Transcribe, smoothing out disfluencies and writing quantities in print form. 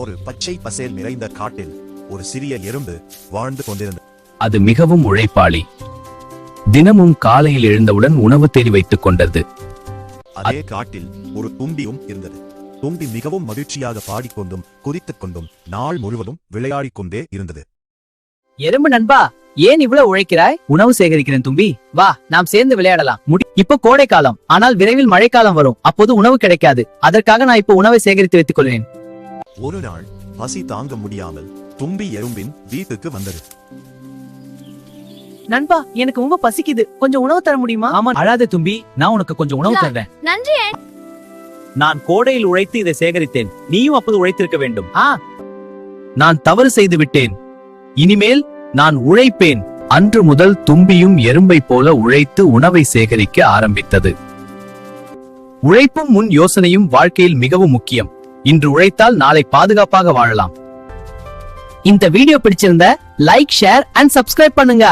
ஒரு பச்சை பசேல் நிறைந்த காட்டில் ஒரு சிறிய எறும்பு வாழ்ந்து கொண்டிருந்தது. அது மிகவும் உழைப்பாளி. தினமும் காலையில் எழுந்தவுடன் உணவு தேடி வைத்துக் கொண்டது. அதே காட்டில் ஒரு தும்பியும் இருந்தது. தும்பி மிகவும் மகிழ்ச்சியாக பாடிக்கொண்டும் குதித்துக் கொண்டும் நாள் முழுவதும் விளையாடிக் கொண்டே இருந்தது. எறும்பு நண்பா, ஏன் இவ்வளவு உழைக்கிறாய்? உணவு சேகரிக்கிறேன் தும்பி, வா நாம் சேர்ந்து விளையாடலாம். இப்ப கோடை காலம், ஆனால் விரைவில் மழைக்காலம் வரும், அப்போது உணவு கிடைக்காது. அதற்காக நான் இப்ப உணவை சேகரித்து வைத்துக் கொள்வேன். ஒரு நாள் பசி தாங்க முடியாமல் தும்பி எறும்பின் வீட்டுக்கு வந்தது. நண்பா, எனக்கு ரொம்ப பசிக்குது, கொஞ்சம் உணவு தர முடியுமா? ஆமா, அழாதே தும்பி, நான் உனக்கு கொஞ்சம் உணவு தர்றேன். நன்றி. நான் கோடையில் உழைத்து இதை சேகரித்தேன், நீயும் அப்போது உழைத்திருக்க வேண்டும். நான் தவறு செய்து விட்டேன், இனிமேல் நான் உழைப்பேன். அன்று முதல் தும்பியும் எறும்பை போல உழைத்து உணவை சேகரிக்க ஆரம்பித்தது. உழைப்பும் முன் யோசனையும் வாழ்க்கையில் மிகவும் முக்கியம். இன்று உழைத்தால் நாளை பாதுகாப்பாக வாழலாம். இந்த வீடியோ பிடிச்சிருந்தா லைக், ஷேர் அண்ட் சப்ஸ்கிரைப் பண்ணுங்க.